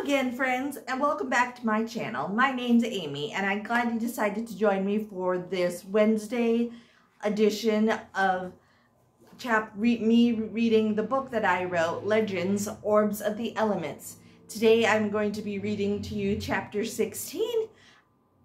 again, friends, and welcome back to my channel. My name's Amy, and I'm glad you decided to join me for this Wednesday edition of me reading the book that I wrote, Legends, Orbs of the Elements. Today I'm going to be reading to you chapter 16,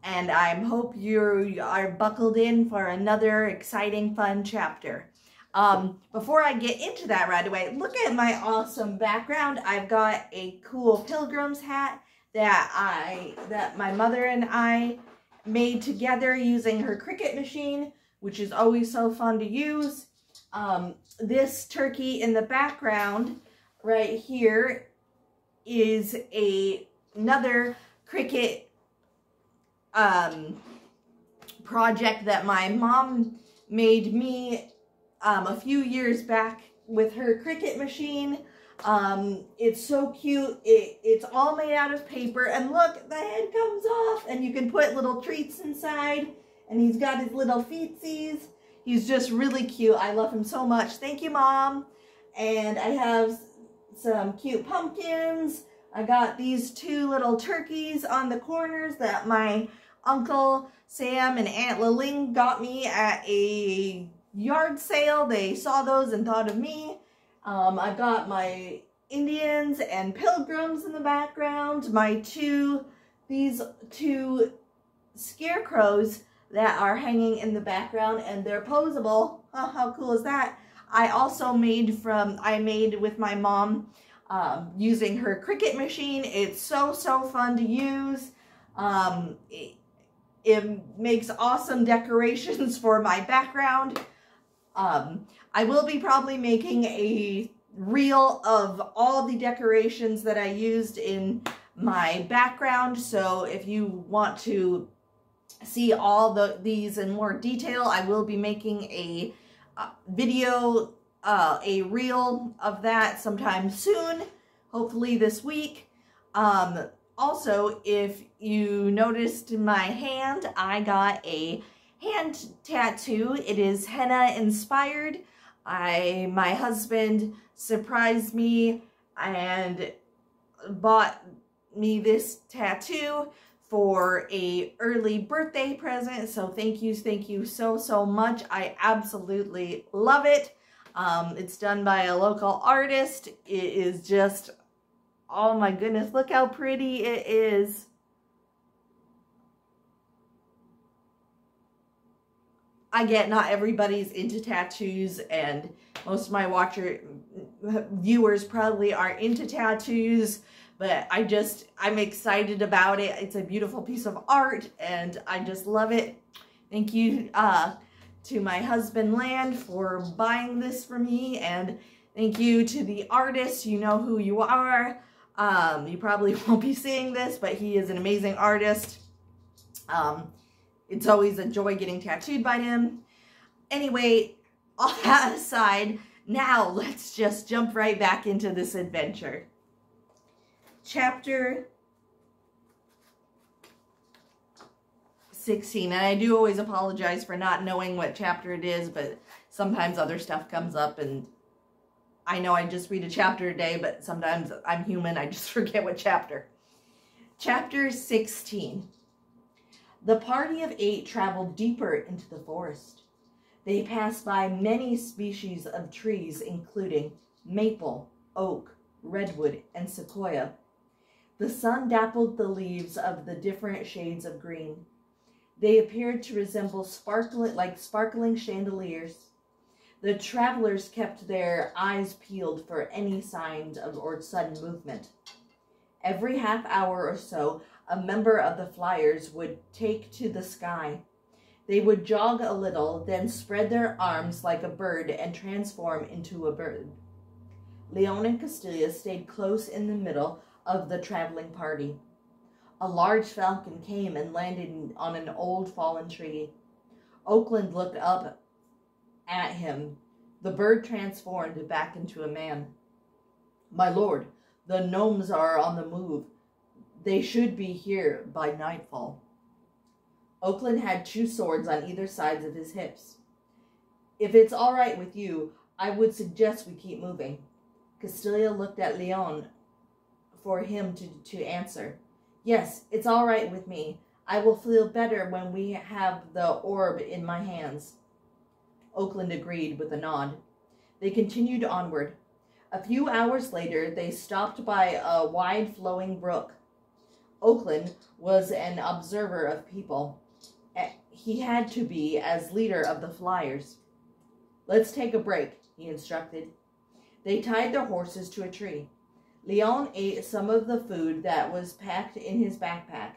and I hope you are buckled in for another exciting, fun chapter. Before I get into that right away, look at my awesome background. I've got a cool pilgrim's hat that my mother and I made together using her Cricut machine, which is always so fun to use. This turkey in the background right here is another Cricut project that my mom made me a few years back with her Cricut machine. It's so cute. It's all made out of paper, and look, the head comes off, and you can put little treats inside, and he's got his little feetsies. He's just really cute. I love him so much. Thank you, Mom. And I have some cute pumpkins. I got these two little turkeys on the corners that my Uncle Sam and Aunt Liling got me at a yard sale. They saw those and thought of me. I've got my Indians and pilgrims in the background. These two scarecrows that are hanging in the background, and they're posable. Oh, how cool is that? I also made with my mom using her Cricut machine. It's so fun to use. It makes awesome decorations for my background. I will be probably making a reel of all the decorations that I used in my background. So if you want to see all these in more detail, I will be making a video, a reel of that sometime soon, hopefully this week. Also, if you noticed in my hand, I got a hand tattoo. It is henna inspired. My husband surprised me and bought me this tattoo for a early birthday present. So thank you so much. I absolutely love it. It's done by a local artist. It is just, oh my goodness, look how pretty it is. I get not everybody's into tattoos, and most of my viewers probably are into tattoos, but I'm excited about it. It's a beautiful piece of art, and I just love it. Thank you to my husband Land for buying this for me, and thank you to the artist. You know who you are. You probably won't be seeing this, but he is an amazing artist. It's always a joy getting tattooed by him. Anyway, all that aside, now let's just jump right back into this adventure. Chapter 16. And I do always apologize for not knowing what chapter it is, but sometimes other stuff comes up, and I know I just read a chapter a day, but sometimes I'm human. I just forget what chapter. Chapter 16. The party of 8 traveled deeper into the forest. They passed by many species of trees, including maple, oak, redwood, and sequoia. The sun dappled the leaves of the different shades of green. They appeared to resemble sparkling chandeliers. The travelers kept their eyes peeled for any signs or sudden movement. Every half hour or so, a member of the flyers would take to the sky. They would jog a little, then spread their arms like a bird and transform into a bird. Leon and Castilia stayed close in the middle of the traveling party. A large falcon came and landed on an old fallen tree. Oakland looked up at him. The bird transformed back into a man. "My lord, the gnomes are on the move. They should be here by nightfall." Oakland had 2 swords on either sides of his hips. "If it's all right with you, I would suggest we keep moving." Castilia looked at Leon for him to answer. Yes, it's all right with me. I will feel better when we have the orb in my hands. Oakland agreed with a nod. They continued onward. A few hours later, they stopped by a wide-flowing brook. Oakland was an observer of people. He had to be as leader of the flyers. Let's take a break, he instructed. They tied their horses to a tree. Leon ate some of the food that was packed in his backpack.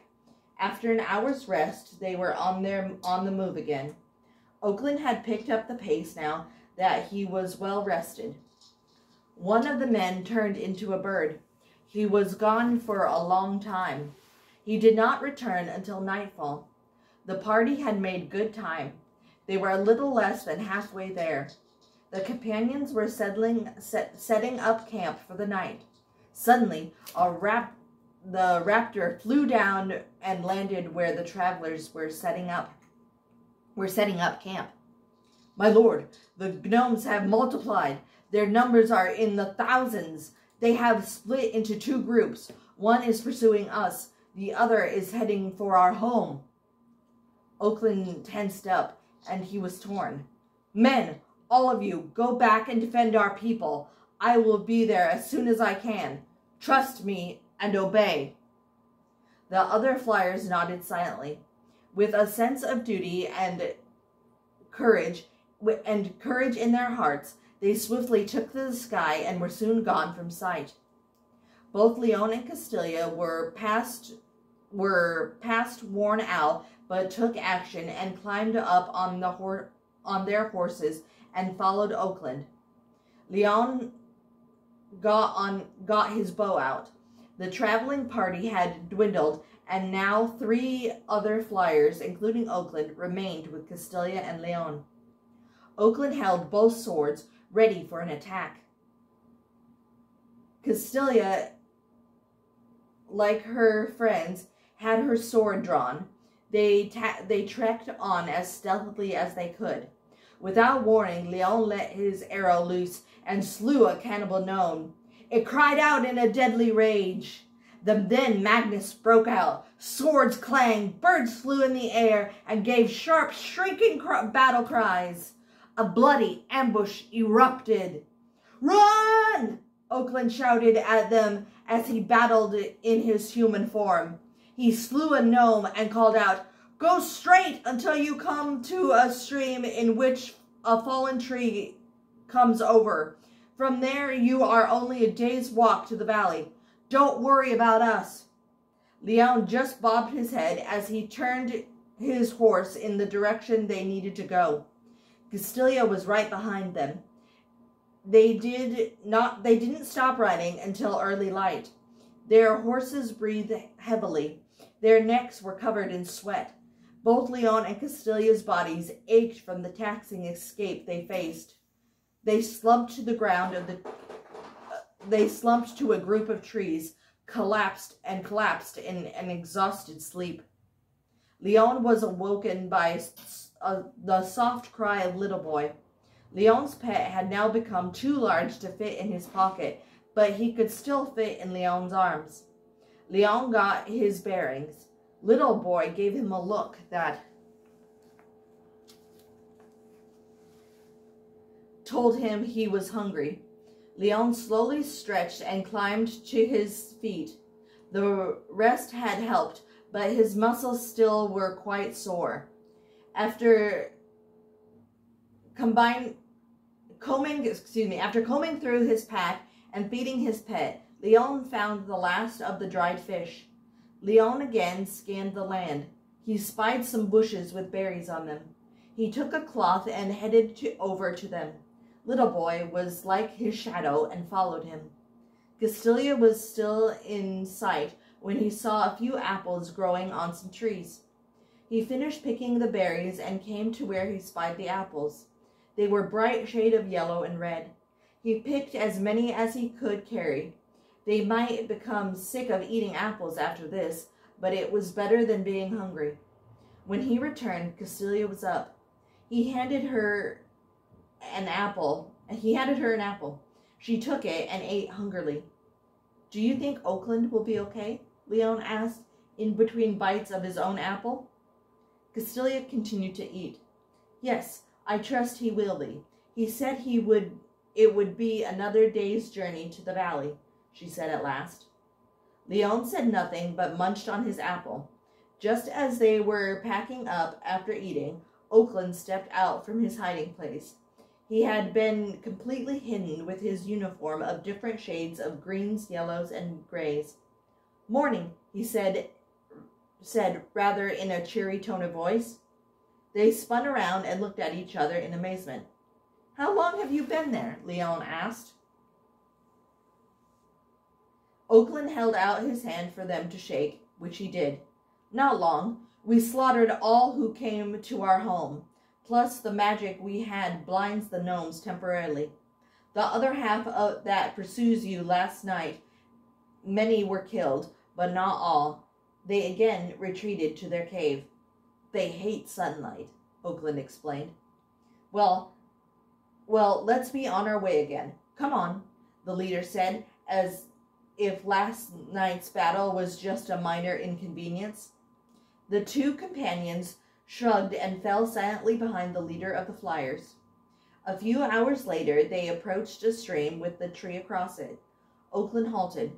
After an hour's rest, they were on the move again. Oakland had picked up the pace now that he was well rested. One of the men turned into a bird. He was gone for a long time. He did not return until nightfall. The party had made good time. They were a little less than halfway there. The companions were setting up camp for the night. Suddenly, the raptor flew down and landed where the travelers were setting up camp. My lord, the gnomes have multiplied. Their numbers are in the thousands. They have split into two groups. One is pursuing us. The other is heading for our home. Oakland tensed up, and he was torn. Men, all of you, go back and defend our people. I will be there as soon as I can. Trust me and obey. The other flyers nodded silently. With a sense of duty and courage in their hearts, they swiftly took to the sky and were soon gone from sight. Both Leon and Castilia were past worn out, but took action and climbed up on their horses and followed Oakland. Leon got his bow out. The traveling party had dwindled, and now 3 other flyers, including Oakland, remained with Castilia and Leon. Oakland held both swords, ready for an attack. Castilia, like her friends, had her sword drawn. They trekked on as stealthily as they could. Without warning, Leon let his arrow loose and slew a cannibal gnome. It cried out in a deadly rage. Then Magnus broke out. Swords clanged, birds flew in the air, and gave sharp, shrieking battle cries. A bloody ambush erupted. Run! Oakland shouted at them as he battled in his human form. He slew a gnome and called out, Go straight until you come to a stream in which a fallen tree comes over. From there you are only a day's walk to the valley. Don't worry about us. Leon just bobbed his head as he turned his horse in the direction they needed to go. Castilia was right behind them. They didn't stop running until early light. Their horses breathed heavily. Their necks were covered in sweat. Both Leon and Castilia's bodies ached from the taxing escape they faced. They slumped to the ground they slumped to a group of trees, collapsed in an exhausted sleep. Leon was awoken by the soft cry of Little Boy. Leon's pet had now become too large to fit in his pocket, but he could still fit in Leon's arms. Leon got his bearings. Little Boy gave him a look that told him he was hungry. Leon slowly stretched and climbed to his feet. The rest had helped, but his muscles still were quite sore. After combing through his pack and feeding his pet, Leon found the last of the dried fish. Leon again scanned the land. He spied some bushes with berries on them. He took a cloth and headed over to them. Little Boy was like his shadow and followed him. Castilia was still in sight when he saw a few apples growing on some trees. He finished picking the berries and came to where he spied the apples. They were bright shade of yellow and red. He picked as many as he could carry. They might become sick of eating apples after this, but it was better than being hungry. When he returned, Castilia was up. He handed her an apple. She took it and ate hungrily. Do you think Oakland will be okay? Leon asked, in between bites of his own apple. Castilia continued to eat. Yes, I trust he will be. He said it would be another day's journey to the valley, she said at last. Leon said nothing but munched on his apple. Just as they were packing up after eating, Oakland stepped out from his hiding place. He had been completely hidden with his uniform of different shades of greens, yellows, and grays. Morning, he said rather in a cheery tone of voice. They spun around and looked at each other in amazement. How long have you been there? Leon asked. Oakland held out his hand for them to shake, which he did. Not long. We slaughtered all who came to our home. Plus the magic we had blinds the gnomes temporarily. The other half of that pursues you last night. Many were killed, but not all. They again retreated to their cave. They hate sunlight, Oakland explained. Well, let's be on our way again. Come on, the leader said, as if last night's battle was just a minor inconvenience. The two companions shrugged and fell silently behind the leader of the flyers. A few hours later, they approached a stream with the tree across it. Oakland halted.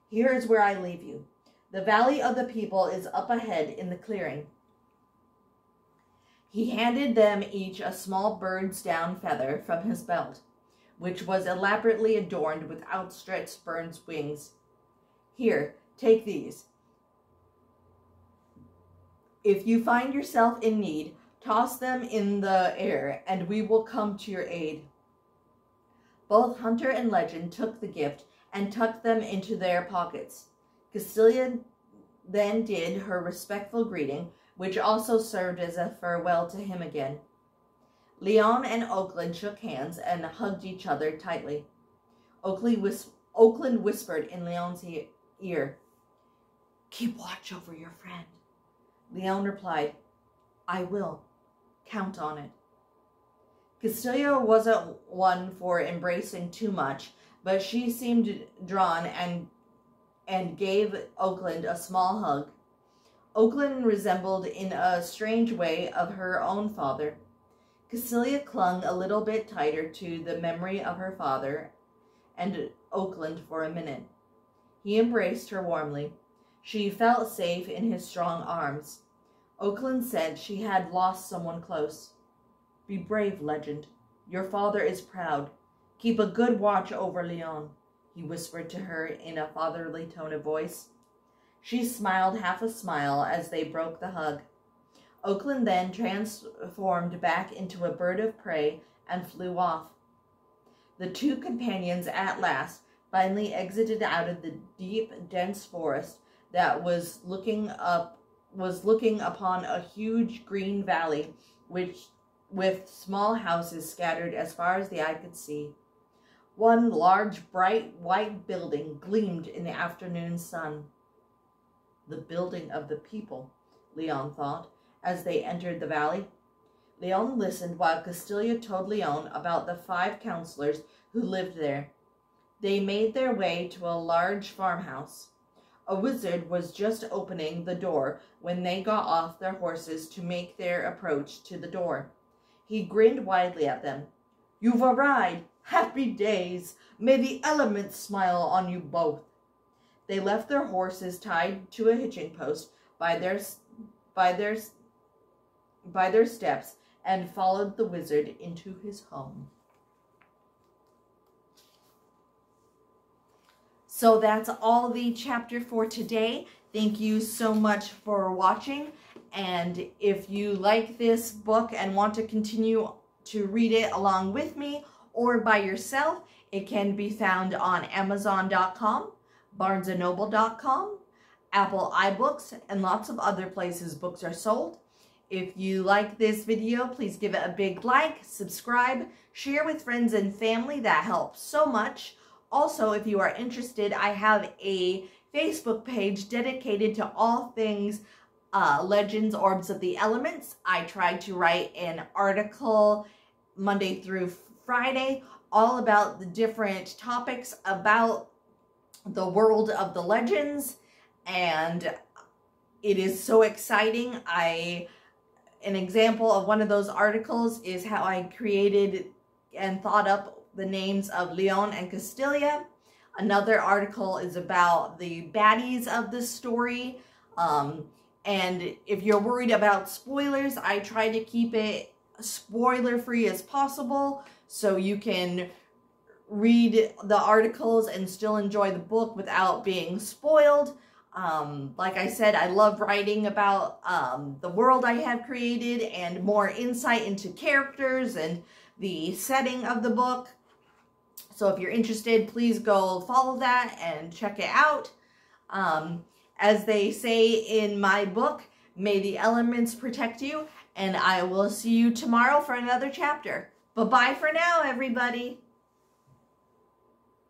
Here is where I leave you. The Valley of the People is up ahead in the clearing. He handed them each a small bird's down feather from his belt, which was elaborately adorned with outstretched bird's wings. Here, take these. If you find yourself in need, toss them in the air, and we will come to your aid. Both Hunter and Legend took the gift and tucked them into their pockets. Castilia then did her respectful greeting, which also served as a farewell to him again. Leon and Oakland shook hands and hugged each other tightly. Oakland whispered in Leon's ear, Keep watch over your friend. Leon replied, I will. Count on it. Castilia wasn't one for embracing too much, but she seemed drawn and gave Oakland a small hug. Oakland resembled in a strange way of her own father. Castilia clung a little bit tighter to the memory of her father and Oakland for a minute. He embraced her warmly. She felt safe in his strong arms. Oakland said she had lost someone close. Be brave, Legend. Your father is proud. Keep a good watch over Leon, he whispered to her in a fatherly tone of voice. She smiled half a smile as they broke the hug. Oakland then transformed back into a bird of prey and flew off. The two companions at last finally exited out of the deep, dense forest that was looking upon a huge green valley with small houses scattered as far as the eye could see. One large, bright, white building gleamed in the afternoon sun. The building of the people, Leon thought, as they entered the valley. Leon listened while Castilia told Leon about the 5 counselors who lived there. They made their way to a large farmhouse. A wizard was just opening the door when they got off their horses to make their approach to the door. He grinned widely at them. You've arrived! Happy days! May the elements smile on you both. They left their horses tied to a hitching post by their steps and followed the wizard into his home. So that's all the chapter for today. Thank you so much for watching. And if you like this book and want to continue to read it along with me or by yourself, it can be found on Amazon.com, BarnesandNoble.com, Apple iBooks, and lots of other places books are sold. If you like this video, please give it a big like, subscribe, share with friends and family. That helps so much. Also, if you are interested, I have a Facebook page dedicated to all things Legends, Orbs of the Elements. I try to write an article Monday through Friday all about the different topics about the world of the legends, and it is so exciting. An example of one of those articles is how I created and thought up the names of Leon and Castilia. Another article is about the baddies of the story. And if you're worried about spoilers, I try to keep it spoiler-free as possible so you can read the articles and still enjoy the book without being spoiled. Like I said, I love writing about the world I have created and more insight into characters and the setting of the book. So if you're interested, please go follow that and check it out. As they say in my book, may the elements protect you, and I will see you tomorrow for another chapter. Bye-bye for now, everybody.